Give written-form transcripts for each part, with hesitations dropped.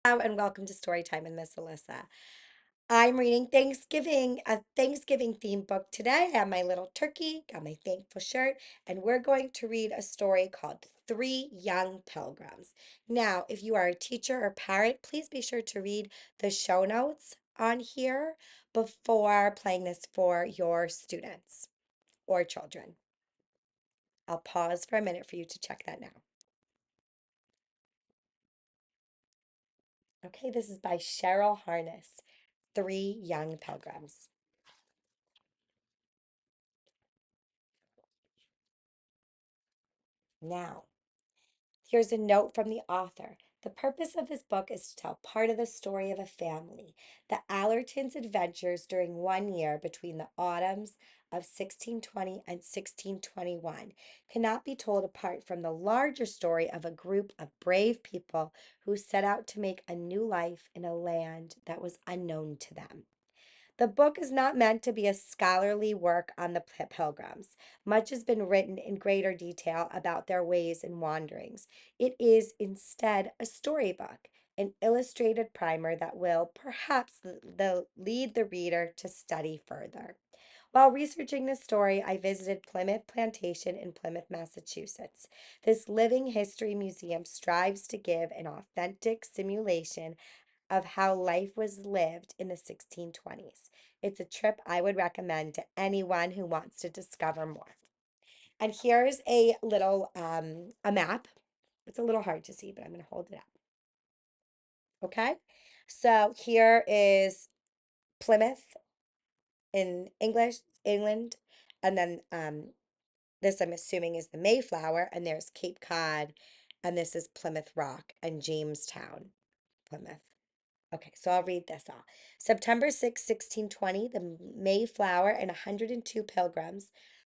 Hello and welcome to Storytime with Miss Alyssa. I'm reading Thanksgiving, a Thanksgiving themed book today. I have my little turkey, got my thankful shirt, and we're going to read a story called Three Young Pilgrims. Now, if you are a teacher or parent, please be sure to read the show notes on here before playing this for your students or children. I'll pause for a minute for you to check that now. Okay, this is by Cheryl Harness, Three Young Pilgrims. Now, here's a note from the author. The purpose of this book is to tell part of the story of a family, the Allertons' adventures during one year between the autumns of 1620 and 1621 cannot be told apart from the larger story of a group of brave people who set out to make a new life in a land that was unknown to them. The book is not meant to be a scholarly work on the Pilgrims. Much has been written in greater detail about their ways and wanderings. It is instead a storybook, an illustrated primer that will perhaps lead the reader to study further. While researching this story, I visited Plymouth Plantation in Plymouth, Massachusetts. This living history museum strives to give an authentic simulation of how life was lived in the 1620s. It's a trip I would recommend to anyone who wants to discover more. And here's a little a map. It's a little hard to see, but I'm going to hold it up. Okay? So here is Plymouth in English, England, and then this I'm assuming is the Mayflower, and there's Cape Cod, and this is Plymouth Rock and Jamestown, Plymouth. Okay, so I'll read this all. September 6, 1620, the Mayflower and 102 pilgrims,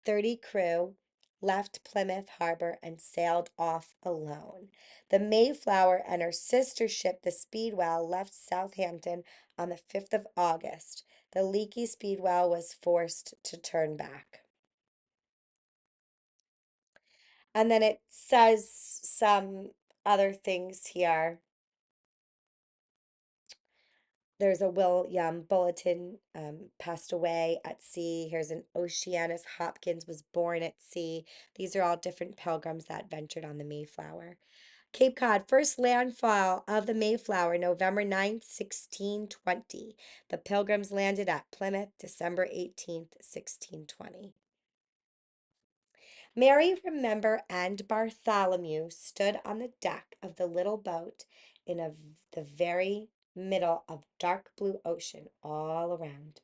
30 crew, left Plymouth Harbor and sailed off alone. The Mayflower and her sister ship, the Speedwell, left Southampton on the 5th of August. The leaky Speedwell was forced to turn back. And then it says some other things here. There's a William Bulletin passed away at sea. Here's an Oceanus Hopkins was born at sea. These are all different pilgrims that ventured on the Mayflower. Cape Cod, first landfall of the Mayflower, November 9th, 1620. The pilgrims landed at Plymouth, December 18th, 1620. Mary, Remember, and Bartholomew stood on the deck of the little boat in the very middle of dark blue ocean all around.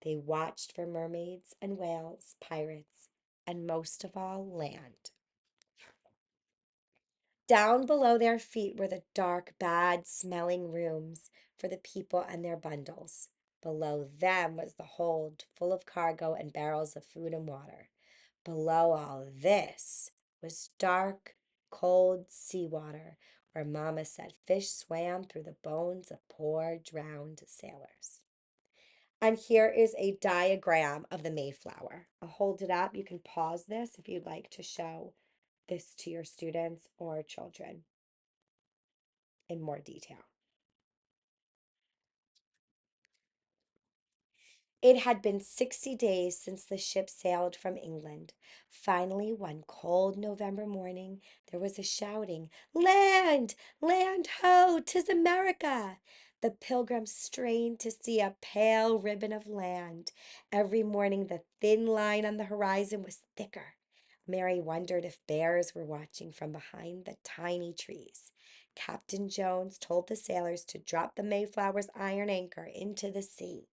They watched for mermaids and whales, pirates, and most of all, land. Down below their feet were the dark, bad smelling rooms for the people and their bundles. Below them was the hold full of cargo and barrels of food and water. Below all this was dark, cold sea water, where Mamma said fish swam through the bones of poor drowned sailors. And here is a diagram of the Mayflower. I'll hold it up. You can pause this if you'd like to show this to your students or children in more detail. It had been 60 days since the ship sailed from England. Finally, one cold November morning, there was a shouting, "Land! Land ho! 'Tis America!" The pilgrims strained to see a pale ribbon of land. Every morning, the thin line on the horizon was thicker. Mary wondered if bears were watching from behind the tiny trees. Captain Jones told the sailors to drop the Mayflower's iron anchor into the sea.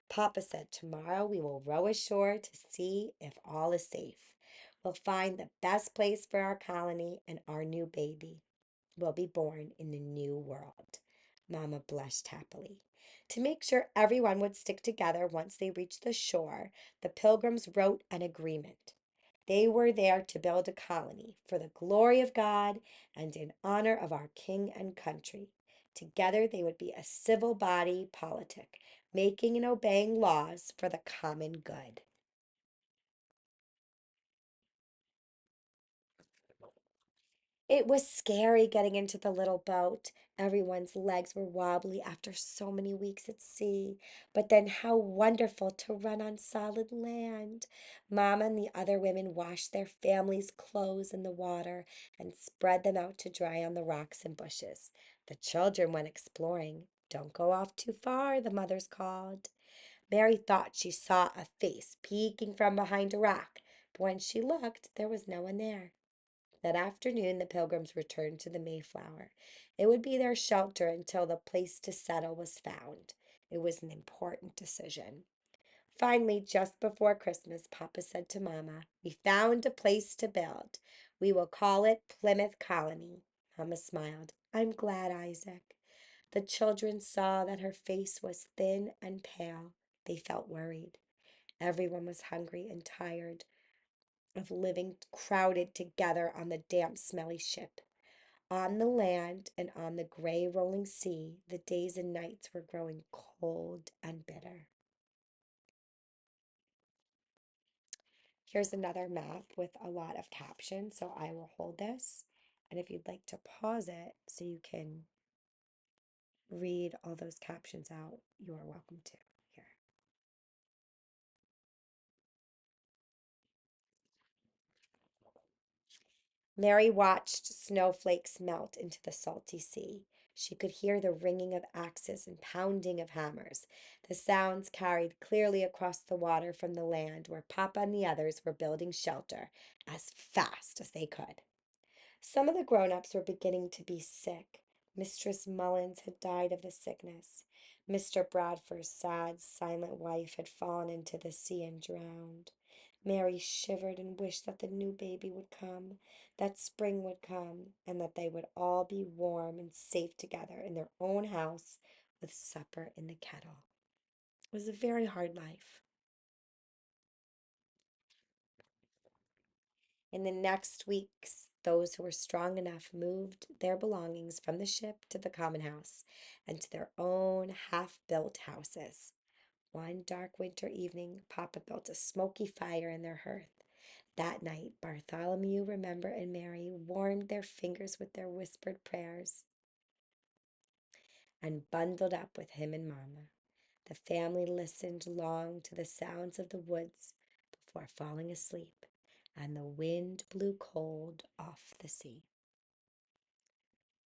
Papa said, "Tomorrow we will row ashore to see if all is safe. We'll find the best place for our colony, and our new baby will be born in the new world." Mamma blushed happily. To make sure everyone would stick together once they reached the shore, the pilgrims wrote an agreement. They were there to build a colony for the glory of God and in honor of our king and country. Together they would be a civil body politic, making and obeying laws for the common good. It was scary getting into the little boat. Everyone's legs were wobbly after so many weeks at sea, but then how wonderful to run on solid land. Mama and the other women washed their families' clothes in the water and spread them out to dry on the rocks and bushes. The children went exploring. Don't go off too far, the mothers called. Mary thought she saw a face peeking from behind a rock, but when she looked, there was no one there. That afternoon, the Pilgrims returned to the Mayflower. It would be their shelter until the place to settle was found. It was an important decision. Finally, just before Christmas, Papa said to Mama, "We found a place to build. We will call it Plymouth Colony." Mama smiled. "I'm glad, Isaac." The children saw that her face was thin and pale. They felt worried. Everyone was hungry and tired of living crowded together on the damp, smelly ship. On the land and on the gray rolling sea, the days and nights were growing cold and bitter. Here's another map with a lot of captions, so I will hold this. And if you'd like to pause it so you can read all those captions out, you are welcome to. Here. Mary watched snowflakes melt into the salty sea. She could hear the ringing of axes and pounding of hammers. The sounds carried clearly across the water from the land where Papa and the others were building shelter as fast as they could. Some of the grown-ups were beginning to be sick. Mistress Mullins had died of the sickness. Mr. Bradford's sad, silent wife had fallen into the sea and drowned. Mary shivered and wished that the new baby would come, that spring would come, and that they would all be warm and safe together in their own house with supper in the kettle. It was a very hard life. In the next weeks, those who were strong enough moved their belongings from the ship to the common house and to their own half built houses. One dark winter evening, Papa built a smoky fire in their hearth. That night, Bartholomew, Remember, and Mary warmed their fingers with their whispered prayers and bundled up with him and Mama. The family listened long to the sounds of the woods before falling asleep, and the wind blew cold off the sea.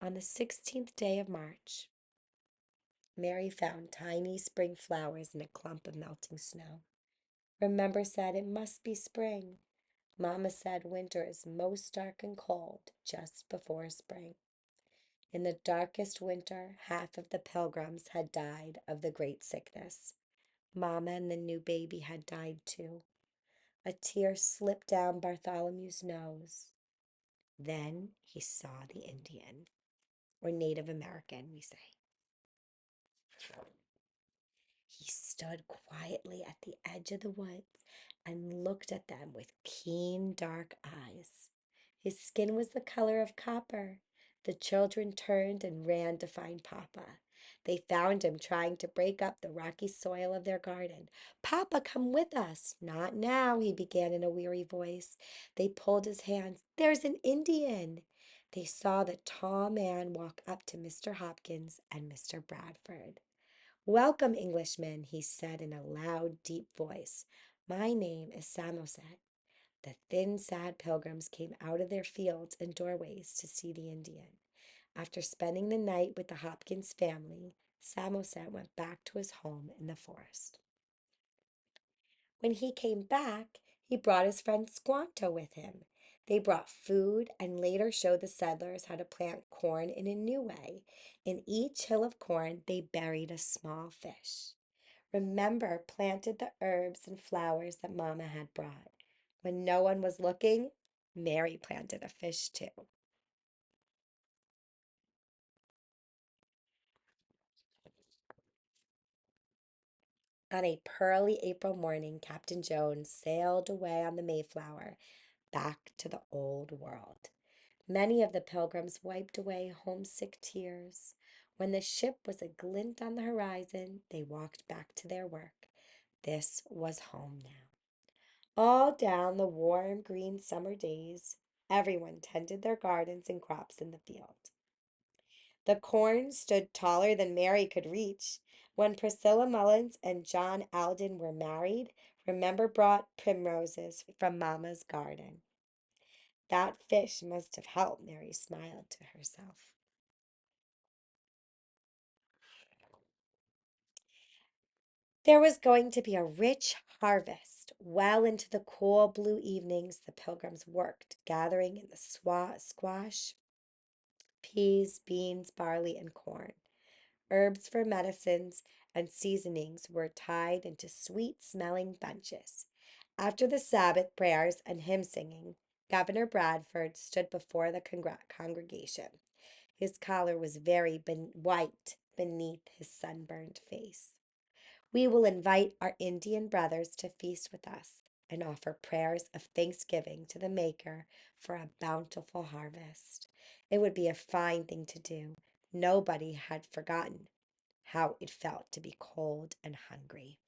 On the 16th day of March, Mary found tiny spring flowers in a clump of melting snow. Remember said it must be spring. Mama said winter is most dark and cold just before spring. In the darkest winter, half of the Pilgrims had died of the great sickness. Mama and the new baby had died too. A tear slipped down Bartholomew's nose. Then he saw the Indian, or Native American, we say. He stood quietly at the edge of the woods and looked at them with keen, dark eyes. His skin was the color of copper. The children turned and ran to find Papa. They found him trying to break up the rocky soil of their garden. "Papa, come with us." "Not now," he began in a weary voice. They pulled his hands. "There's an Indian." They saw the tall man walk up to Mr. Hopkins and Mr. Bradford. "Welcome, Englishmen," he said in a loud, deep voice. "My name is Samoset." The thin, sad pilgrims came out of their fields and doorways to see the Indian. After spending the night with the Hopkins family, Samoset went back to his home in the forest. When he came back, he brought his friend Squanto with him. They brought food and later showed the settlers how to plant corn in a new way. In each hill of corn, they buried a small fish. Remember planted the herbs and flowers that Mama had brought. When no one was looking, Mary planted a fish too. On a pearly April morning, Captain Jones sailed away on the Mayflower back to the old world. Many of the pilgrims wiped away homesick tears. When the ship was a glint on the horizon, they walked back to their work. This was home now. All down the warm green summer days, everyone tended their gardens and crops in the field. The corn stood taller than Mary could reach. When Priscilla Mullins and John Alden were married, Remember brought primroses from Mamma's garden. That fish must have helped, Mary smiled to herself. There was going to be a rich harvest. Well into the cool blue evenings, the pilgrims worked, gathering in the squash, peas, beans, barley, and corn. Herbs for medicines and seasonings were tied into sweet smelling bunches. After the Sabbath prayers and hymn singing, Governor Bradford stood before the congregation. His collar was very white beneath his sunburned face. We will invite our Indian brothers to feast with us and offer prayers of thanksgiving to the Maker for a bountiful harvest. It would be a fine thing to do. Nobody had forgotten how it felt to be cold and hungry.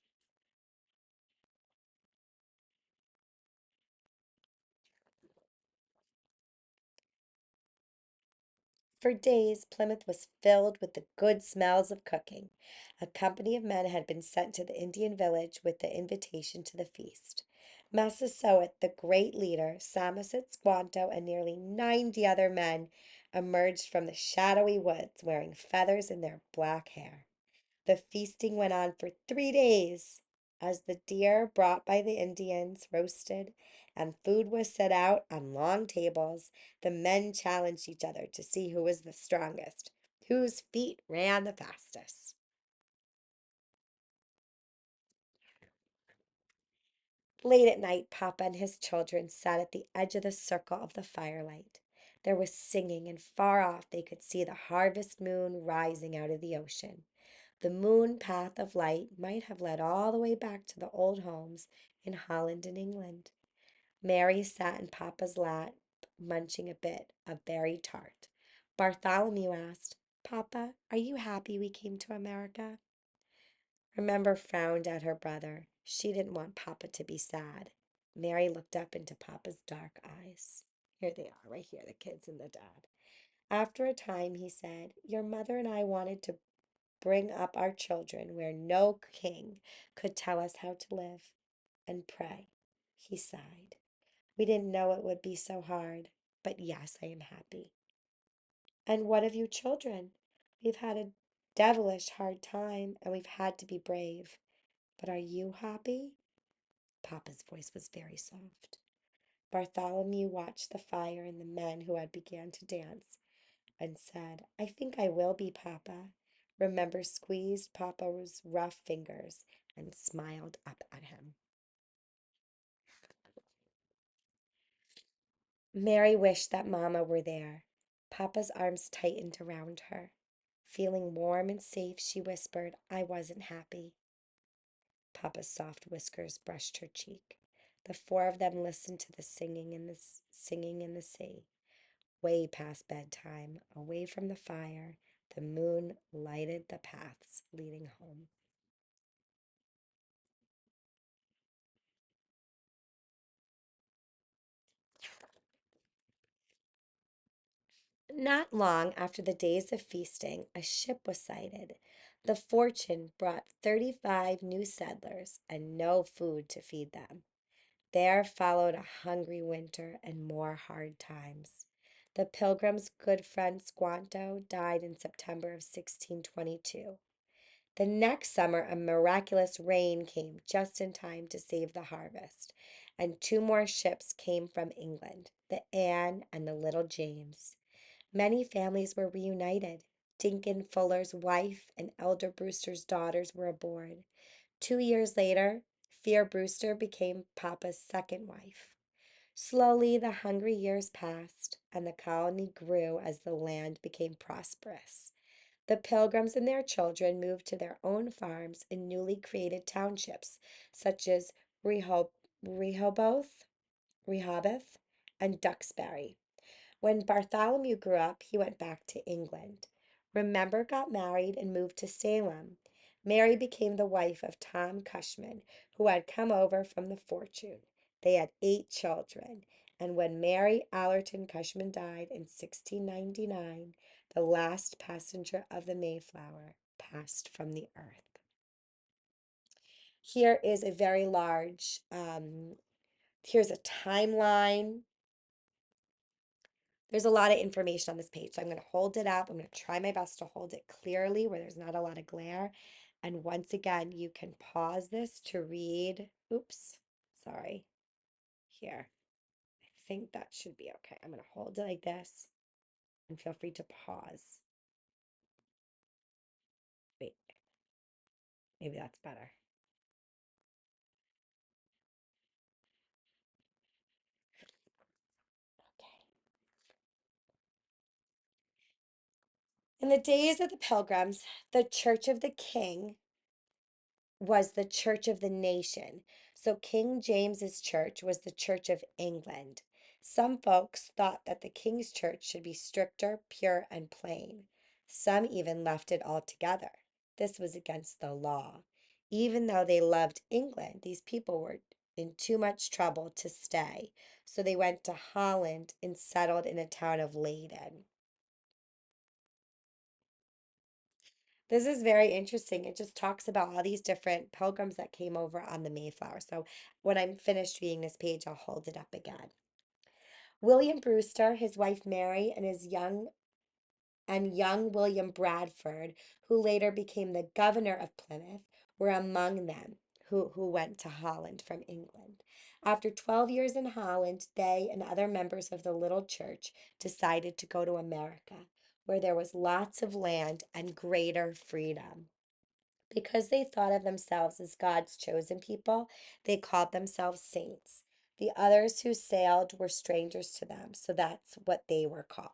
For days, Plymouth was filled with the good smells of cooking. A company of men had been sent to the Indian village with the invitation to the feast. Massasoit, the great leader, Samoset Squanto, and nearly 90 other men emerged from the shadowy woods wearing feathers in their black hair. The feasting went on for 3 days. As the deer brought by the Indians roasted and food was set out on long tables, the men challenged each other to see who was the strongest, whose feet ran the fastest. Late at night, Papa and his children sat at the edge of the circle of the firelight. There was singing, and far off they could see the harvest moon rising out of the ocean. The moon path of light might have led all the way back to the old homes in Holland and England. Mary sat in Papa's lap, munching a bit of berry tart. Bartholomew asked, Papa, are you happy we came to America? Remember frowned at her brother. She didn't want Papa to be sad. Mary looked up into Papa's dark eyes. Here they are, right here, the kids and the dad. After a time, he said, Your mother and I wanted to bring up our children where no king could tell us how to live and pray. He sighed. We didn't know it would be so hard, but yes, I am happy. And what of you children? We've had a devilish hard time and we've had to be brave. But are you happy? Papa's voice was very soft. Bartholomew watched the fire and the men who had begun to dance and said, I think I will be, Papa. Remember squeezed Papa's rough fingers and smiled up at him. Mary wished that Mamma were there. Papa's arms tightened around her. Feeling warm and safe, she whispered, I wasn't happy. Papa's soft whiskers brushed her cheek. The four of them listened to the singing in the sea. Way past bedtime, away from the fire, the moon lighted the paths leading home. Not long after the days of feasting, a ship was sighted. The Fortune brought 35 new settlers and no food to feed them. There followed a hungry winter and more hard times. The Pilgrim's good friend Squanto died in September of 1622. The next summer, a miraculous rain came just in time to save the harvest, and two more ships came from England, the Anne and the Little James. Many families were reunited. Dinkin Fuller's wife and Elder Brewster's daughters were aboard. 2 years later, Fear Brewster became Papa's second wife. Slowly, the hungry years passed, and the colony grew as the land became prosperous. The Pilgrims and their children moved to their own farms in newly created townships, such as Rehoboth, Rehoboth, and Duxbury. When Bartholomew grew up, he went back to England. Remember got married and moved to Salem. Mary became the wife of Tom Cushman, who had come over from the Fortune. They had 8 children, and when Mary Allerton Cushman died in 1699, The last passenger of the Mayflower passed from the earth. Here is a very large, here's a timeline. There's a lot of information on this page. So I'm going to hold it up. I'm going to try my best to hold it clearly where there's not a lot of glare. And once again, you can pause this to read. Oops, sorry. Here. I think that should be okay. I'm going to hold it like this and feel free to pause. Wait, maybe that's better. Okay. In the days of the Pilgrims, the Church of the King was the church of the nation. So King James's church was the Church of England. Some folks thought that the king's church should be stricter, pure, and plain. Some even left it altogether. This was against the law. Even though they loved England, these people were in too much trouble to stay. So they went to Holland and settled in a town of Leyden. This is very interesting. It just talks about all these different pilgrims that came over on the Mayflower. So when I'm finished reading this page, I'll hold it up again. William Brewster, his wife Mary, and his young William Bradford, who later became the governor of Plymouth, were among them who went to Holland from England. After 12 years in Holland, they and other members of the little church decided to go to America, where there was lots of land and greater freedom. Because they thought of themselves as God's chosen people, they called themselves saints. The others who sailed were strangers to them, so that's what they were called.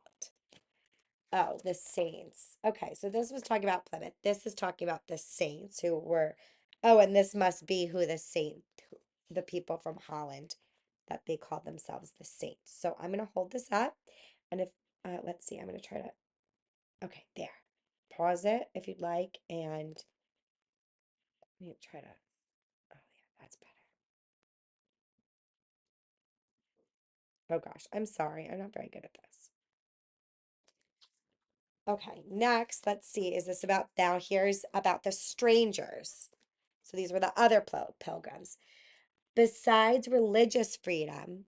Oh, the saints. Okay, so this was talking about Plymouth. This is talking about the saints who were, oh, and this must be who the people from Holland, that they called themselves the saints. So I'm going to hold this up, and if, let's see, I'm going to try to, okay, there. Pause it if you'd like, and let me try to, oh yeah, that's better. Oh gosh, I'm sorry. I'm not very good at this. Okay, next, let's see. Is this about now? Here's about the strangers. So these were the other pilgrims. Besides religious freedom,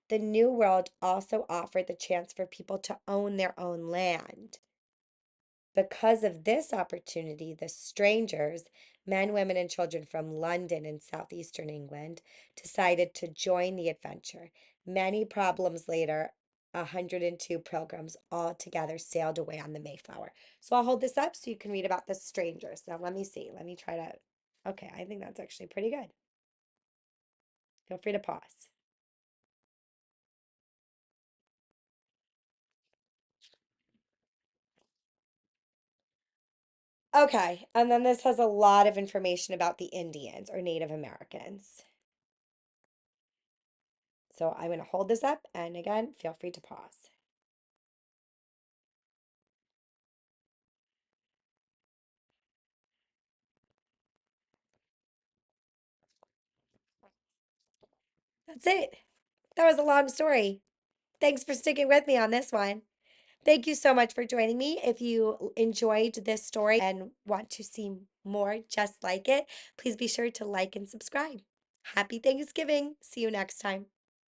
the New World also offered the chance for people to own their own land. Because of this opportunity, the strangers, men, women, and children from London and southeastern England, decided to join the adventure. Many problems later, 102 pilgrims all together sailed away on the Mayflower. So I'll hold this up so you can read about the strangers. Now, let me see. Let me try to. Okay, I think that's actually pretty good. Feel free to pause. Okay, and then this has a lot of information about the Indians or Native Americans. So I'm going to hold this up, and again, feel free to pause. That's it. That was a long story. Thanks for sticking with me on this one. Thank you so much for joining me. If you enjoyed this story and want to see more just like it, please be sure to like and subscribe. Happy Thanksgiving. See you next time.